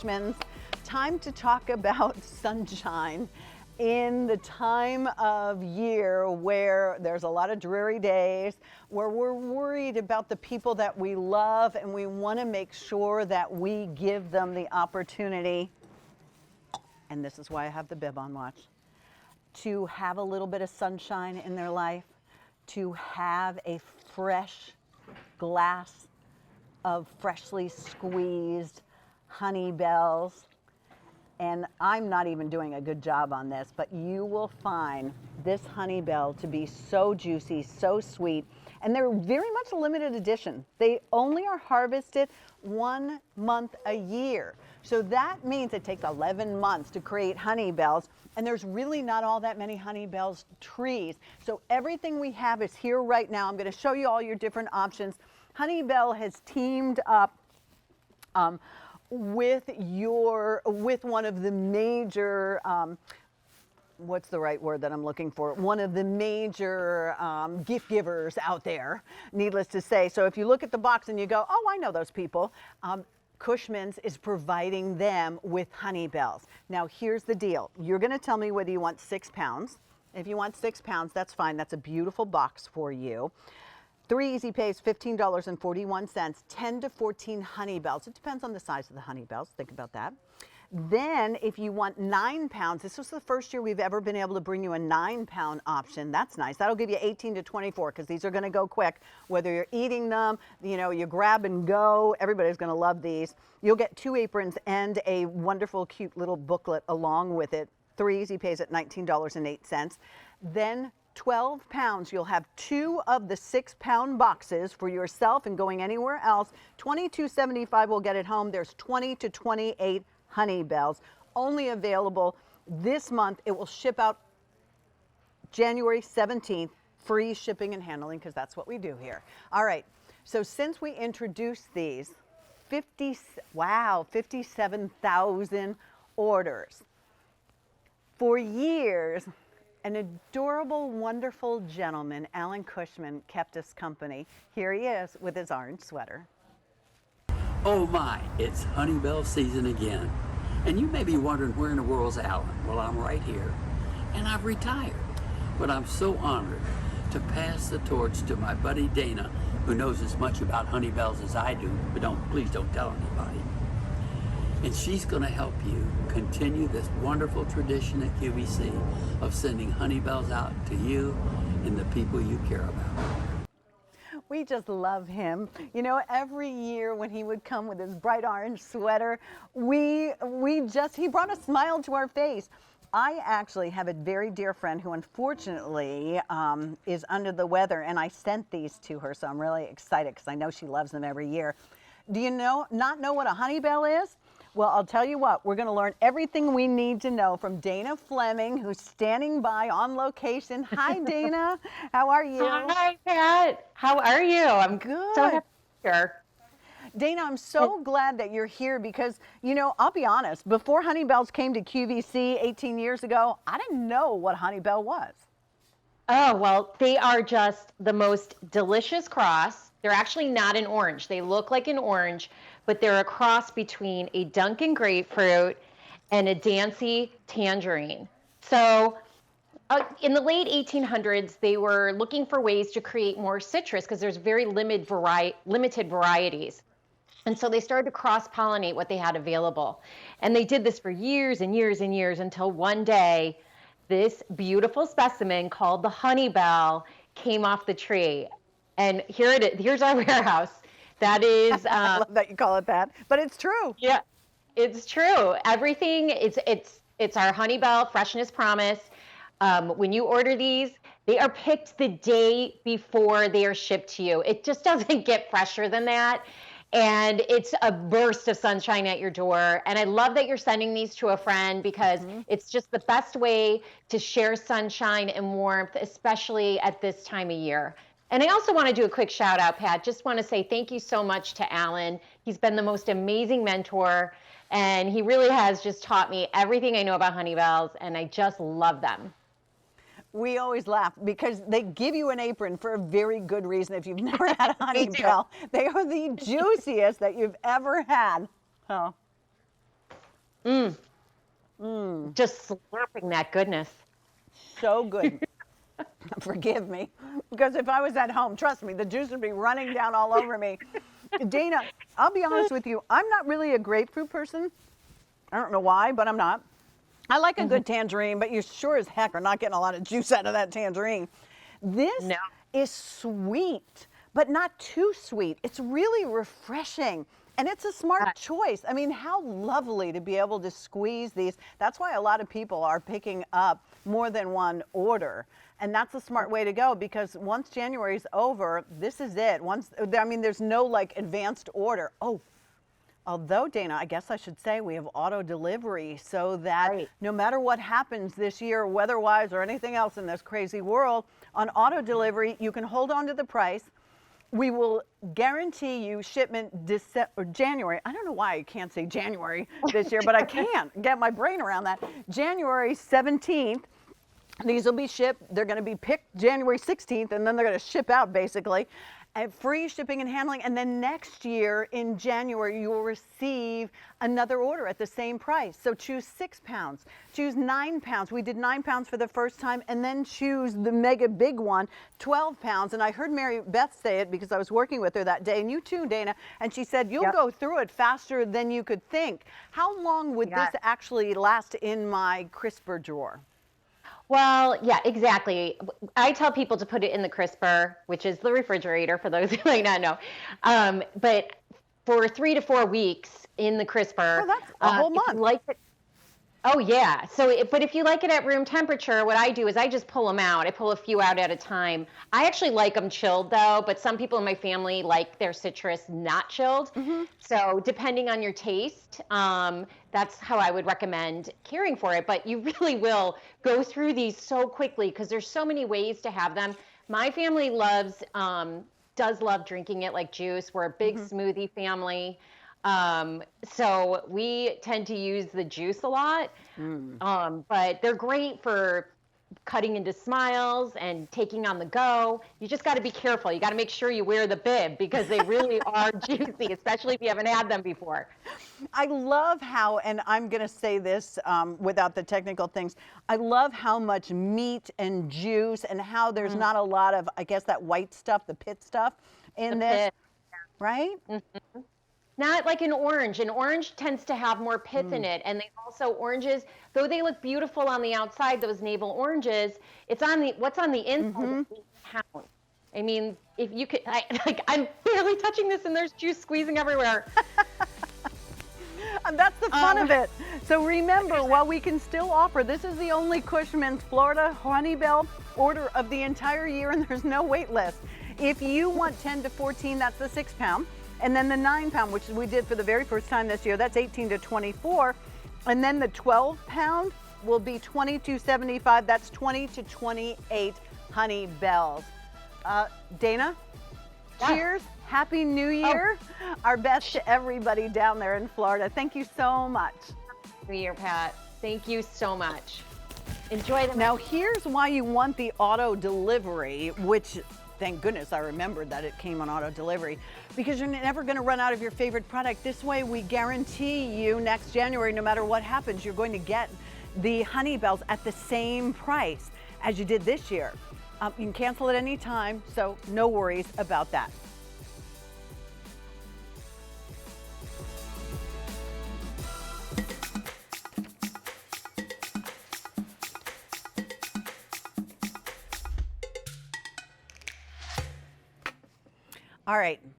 Cushmans. Time to talk about sunshine in the time of year where there's a lot of dreary days, where we're worried about the people that we love, and we want to make sure that we give them the opportunity, and this is why I have the bib on, watch, to have a little bit of sunshine in their life, to have a fresh glass of freshly squeezed Honeybells. And I'm not even doing a good job on this, but you will find this Honeybell to be so juicy, so sweet, and they're very much a limited edition. They only are harvested 1 month a year. So that means it takes 11 months to create Honeybells, and there's really not all that many Honeybells trees. So everything we have is here right now. I'm going to show you all your different options. Honeybell has teamed up with one of the major, what's the right word that I'm looking for? One of the major gift givers out there, needless to say. So if you look at the box and you go, oh, I know those people, Cushmans is providing them with Honeybells. Now here's the deal. You're going to tell me whether you want 6 pounds. If you want 6 pounds, that's fine. That's a beautiful box for you. 3 easy pays, $15.41, 10 to 14 Honeybells. It depends on the size of the Honeybells. Think about that. Then if you want 9 pounds, this was the first year we've ever been able to bring you a 9-pound option. That's nice. That'll give you 18 to 24 because these are going to go quick. Whether you're eating them, you know, you grab and go, everybody's going to love these. You'll get 2 aprons and a wonderful, cute little booklet along with it. 3 easy pays at $19.08. Then 12 pounds, you'll have 2 of the 6-pound boxes for yourself and going anywhere else. $22.75 will get it home. There's 20 to 28 Honeybells, only available this month. It will ship out January 17th, free shipping and handling, because that's what we do here. All right, so since we introduced these, 57,000 orders. For years, an adorable, wonderful gentleman, Alan Cushman, kept us company. Here he is with his orange sweater. Oh my, it's Honeybell season again. And you may be wondering, where in the world's Alan? Well, I'm right here, and I've retired. But I'm so honored to pass the torch to my buddy Dana, who knows as much about Honeybells as I do, but please don't tell anybody. And she's going to help you continue this wonderful tradition at QVC of sending Honeybells out to you and the people you care about. We just love him. You know, every year when he would come with his bright orange sweater, he brought a smile to our face. I actually have a very dear friend who unfortunately is under the weather, and I sent these to her, so I'm really excited because I know she loves them every year. Do you not know what a Honeybell is? Well, I'll tell you what, we're going to learn everything we need to know from Dana Fleming, who's standing by on location. Hi, Dana. How are you? Hi, Pat. How are you? I'm good. So happy to be here. Dana, I'm so glad that you're here because, you know, I'll be honest, before Honeybells came to QVC 18 years ago, I didn't know what Honeybell was. Oh, well, they are just the most delicious cross. They're actually not an orange. They look like an orange, but they're a cross between a Dunkin' grapefruit and a Dancy tangerine. So in the late 1800s, they were looking for ways to create more citrus because there's very limited varieties. And so they started to cross-pollinate what they had available. And they did this for years and years and years until one day, this beautiful specimen called the Honeybell came off the tree. And here it is. Here's our warehouse. That is. I love that you call it that, but it's true. Yeah, it's true. Everything it's our Honeybell freshness promise. When you order these, they are picked the day before they are shipped to you. It just doesn't get fresher than that. And it's a burst of sunshine at your door. And I love that you're sending these to a friend because it's just the best way to share sunshine and warmth, especially at this time of year. And I also want to do a quick shout out, Pat. Just want to say thank you so much to Alan. He's been the most amazing mentor, and he really has just taught me everything I know about Honeybells, and I just love them. We always laugh because they give you an apron for a very good reason. If you've never had a Honeybell, they are the juiciest that you've ever had. Oh. Just slurping that goodness. So good. Forgive me, because if I was at home, trust me, the juice would be running down all over me. Dana, I'll be honest with you, I'm not really a grapefruit person. I don't know why, but I'm not. I like a good tangerine, but you sure as heck are not getting a lot of juice out of that tangerine. This No. is sweet, but not too sweet. It's really refreshing. And it's a smart choice. I mean, how lovely to be able to squeeze these. That's why a lot of people are picking up more than one order. And that's a smart way to go, because once January's over, this is it. I mean, there's no like advanced order. Oh, although, Dana, I guess I should say we have auto delivery, so that no matter what happens this year, weather-wise or anything else in this crazy world, on auto delivery, you can hold on to the price. We will guarantee you shipment January. I don't know why I can't say January this year, but I can't get my brain around that. January 17th. These will be shipped. They're going to be picked January 16th, and then they're going to ship out basically. And free shipping and handling. And then next year in January, you will receive another order at the same price. So choose 6 pounds, choose 9 pounds. We did 9 pounds for the first time, and then choose the mega big one, 12 pounds. And I heard Mary Beth say it because I was working with her that day, and you too, Dana. And she said, you'll go through it faster than you could think. How long would this actually last in my crisper drawer? Well, yeah, exactly. I tell people to put it in the crisper, which is the refrigerator for those who might not know. But for 3 to 4 weeks in the crisper. Oh, that's a whole month. Like it, oh, yeah. But if you like it at room temperature, what I do is I just pull them out. I pull a few out at a time. I actually like them chilled, though, but some people in my family like their citrus not chilled. So depending on your taste, that's how I would recommend caring for it. But you really will go through these so quickly because there's so many ways to have them. My family does love drinking it like juice. We're a big smoothie family. So we tend to use the juice a lot, but they're great for cutting into smiles and taking on the go. You just got to be careful. You got to make sure you wear the bib because they really are juicy, especially if you haven't had them before. I love how, and I'm going to say this without the technical things, I love how much meat and juice and how there's not a lot of, I guess, that white stuff, the pit stuff in this, right? Not like an orange. An orange tends to have more pith in it. And they also, oranges, though they look beautiful on the outside, those navel oranges, it's on the, what's on the inside count. I mean, if you could, I'm barely touching this and there's juice squeezing everywhere. And that's the fun of it. So remember, while we can still offer, this is the only Cushmans Florida Honeybell order of the entire year, and there's no wait list. If you want 10 to 14, that's the 6 pound. And then the 9 pound, which we did for the very first time this year, that's 18 to 24. And then the 12 pound will be $22.75. That's 20 to 28 Honeybells. Dana, cheers. Happy New Year. Our best to everybody down there in Florida. Thank you so much. New Year, Pat. Thank you so much. Enjoy them. Now, here's why you want the auto delivery, which thank goodness I remembered that it came on auto delivery, because you're never going to run out of your favorite product. This way, we guarantee you next January, no matter what happens, you're going to get the Honeybells at the same price as you did this year. You can cancel at any time, so no worries about that. All right,